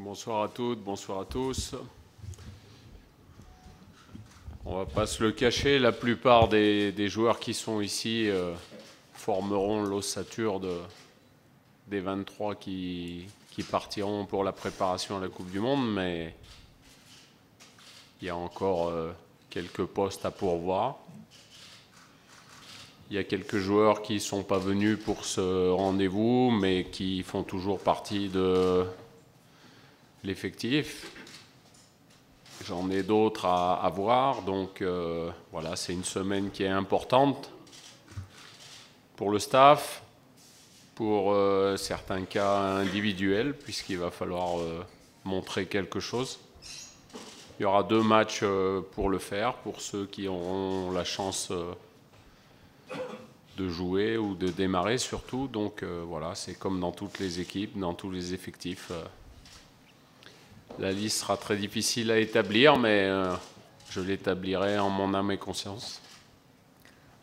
Bonsoir à toutes, bonsoir à tous. On va pas se le cacher, la plupart des joueurs qui sont ici formeront l'ossature des 23 qui partiront pour la préparation à la Coupe du Monde, mais il y a encore quelques postes à pourvoir. Il y a quelques joueurs qui ne sont pas venus pour ce rendez-vous, mais qui font toujours partie de l'effectif. J'en ai d'autres à voir, donc voilà, c'est une semaine qui est importante pour le staff, pour certains cas individuels, puisqu'il va falloir montrer quelque chose. Il y aura 2 matchs pour le faire, pour ceux qui auront la chance de jouer ou de démarrer surtout. Donc voilà, c'est comme dans toutes les équipes, dans tous les effectifs. La liste sera très difficile à établir, mais je l'établirai en mon âme et conscience.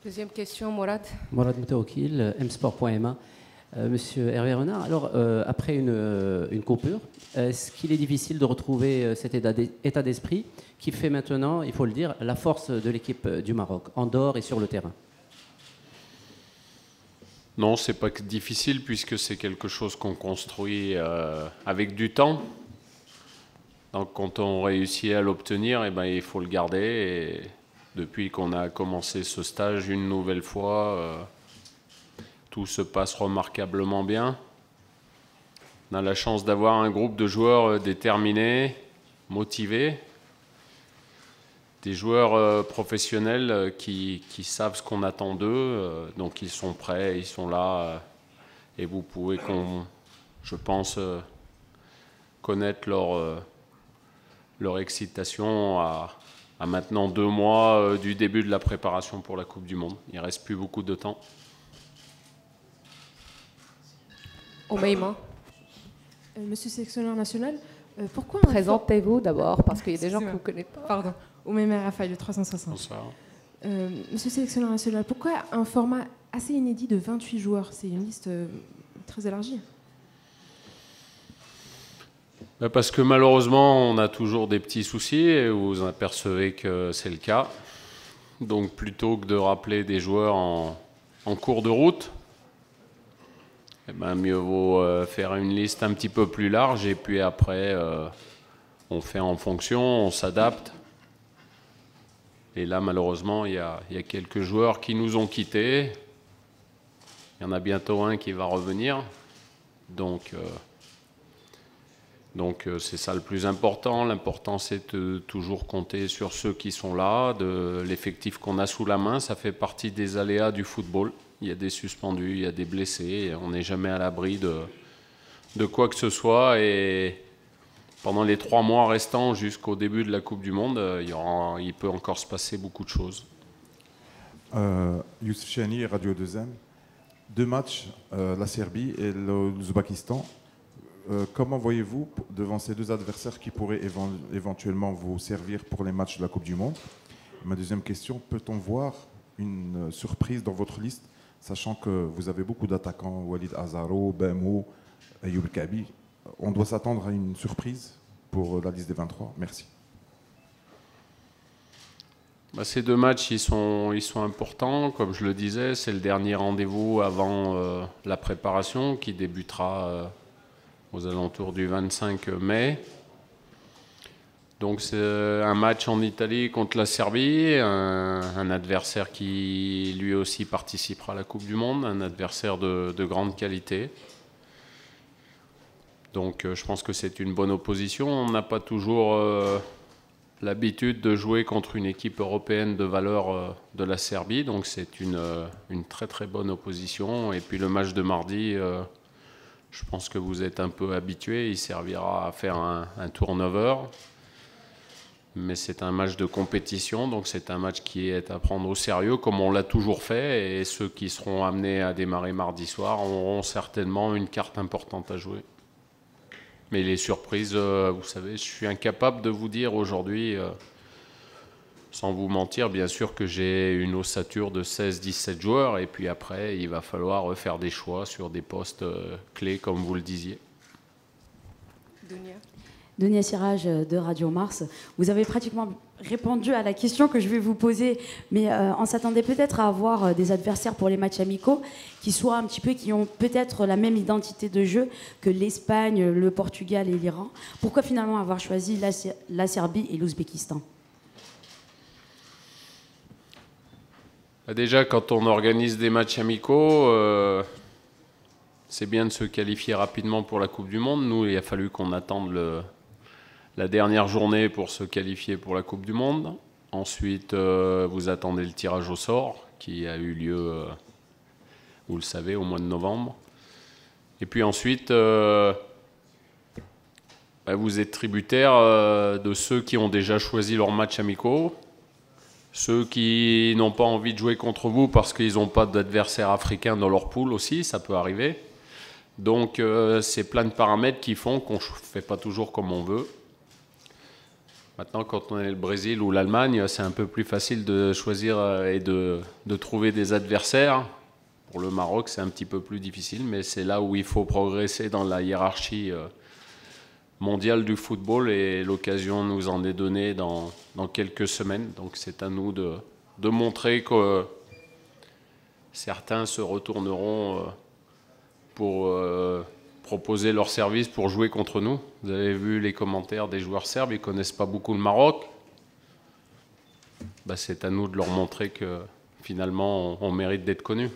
Deuxième question, Mourad. Mourad Moutaoukil, msport.ma. Monsieur Hervé Renard, alors après une coupure, est-ce qu'il est difficile de retrouver cet état d'esprit qui fait maintenant, il faut le dire, la force de l'équipe du Maroc, en dehors et sur le terrain? Non, c'est pas difficile puisque c'est quelque chose qu'on construit avec du temps. Donc quand on réussit à l'obtenir, eh ben, il faut le garder. Et depuis qu'on a commencé ce stage une nouvelle fois, tout se passe remarquablement bien. On a la chance d'avoir un groupe de joueurs déterminés, motivés, des joueurs professionnels qui savent ce qu'on attend d'eux. Donc ils sont prêts, ils sont là. Et vous pouvez, je pense, connaître leur excitation à maintenant 2 mois du début de la préparation pour la Coupe du Monde. Il ne reste plus beaucoup de temps. Omeima. Monsieur le sélectionneur national, pourquoi... Présentez-vous d'abord, parce qu'il y a des gens que vous ne connaissez pas. Pardon. Omeima Raphaël, le 360. Bonsoir. Monsieur le sélectionneur national, pourquoi un format assez inédit de 28 joueurs? C'est une liste très élargie. Parce que malheureusement, on a toujours des petits soucis et vous apercevez que c'est le cas. Donc plutôt que de rappeler des joueurs en cours de route, eh ben, mieux vaut faire une liste un petit peu plus large et puis après, on fait en fonction, on s'adapte. Et là, malheureusement, il y a quelques joueurs qui nous ont quittés. Il y en a bientôt un qui va revenir. Donc c'est ça le plus important. L'important, c'est de toujours compter sur ceux qui sont là, de l'effectif qu'on a sous la main. Ça fait partie des aléas du football. Il y a des suspendus, il y a des blessés. On n'est jamais à l'abri de quoi que ce soit. Et pendant les 3 mois restants jusqu'au début de la Coupe du Monde, il peut encore se passer beaucoup de choses. Youssef Chani, Radio 2M. 2 matchs, la Serbie et l'Ouzbékistan. Comment voyez-vous devant ces 2 adversaires qui pourraient éventuellement vous servir pour les matchs de la Coupe du Monde? Ma deuxième question, peut-on voir une surprise dans votre liste, sachant que vous avez beaucoup d'attaquants, Walid Azaro, Bemou, Ayoub Kabi? On doit s'attendre à une surprise pour la liste des 23. Merci. Ces 2 matchs, ils sont importants. Comme je le disais, c'est le dernier rendez-vous avant la préparation qui débutera aux alentours du 25 mai. Donc c'est un match en Italie contre la Serbie, un adversaire qui lui aussi participera à la Coupe du Monde, un adversaire de grande qualité. Donc je pense que c'est une bonne opposition. On n'a pas toujours l'habitude de jouer contre une équipe européenne de valeur de la Serbie, donc c'est une très très bonne opposition. Et puis le match de mardi, je pense que vous êtes un peu habitués, il servira à faire un turnover. Mais c'est un match de compétition, donc c'est un match qui est à prendre au sérieux, comme on l'a toujours fait. Et ceux qui seront amenés à démarrer mardi soir auront certainement une carte importante à jouer. Mais les surprises, vous savez, je suis incapable de vous dire aujourd'hui, sans vous mentir, bien sûr que j'ai une ossature de 16-17 joueurs. Et puis après, il va falloir faire des choix sur des postes clés, comme vous le disiez. Dunia. Denis Sirage de Radio Mars. Vous avez pratiquement répondu à la question que je vais vous poser, mais on s'attendait peut-être à avoir des adversaires pour les matchs amicaux qui ont peut-être la même identité de jeu que l'Espagne, le Portugal et l'Iran. Pourquoi finalement avoir choisi la Serbie et l'Ouzbékistan? Déjà, quand on organise des matchs amicaux, c'est bien de se qualifier rapidement pour la Coupe du Monde. Nous, il a fallu qu'on attende la dernière journée pour se qualifier pour la Coupe du Monde. Ensuite, vous attendez le tirage au sort qui a eu lieu, vous le savez, au mois de novembre. Et puis ensuite, vous êtes tributaire de ceux qui ont déjà choisi leurs matchs amicaux, ceux qui n'ont pas envie de jouer contre vous parce qu'ils n'ont pas d'adversaire africain dans leur poule aussi, ça peut arriver. Donc c'est plein de paramètres qui font qu'on ne fait pas toujours comme on veut. Maintenant, quand on est le Brésil ou l'Allemagne, c'est un peu plus facile de choisir et de trouver des adversaires. Pour le Maroc, c'est un petit peu plus difficile, mais c'est là où il faut progresser dans la hiérarchie mondiale du football, et l'occasion nous en est donnée dans quelques semaines. Donc c'est à nous de montrer que certains se retourneront pour proposer leurs services pour jouer contre nous. Vous avez vu les commentaires des joueurs serbes, ils ne connaissent pas beaucoup le Maroc. C'est à nous de leur montrer que finalement on mérite d'être connus.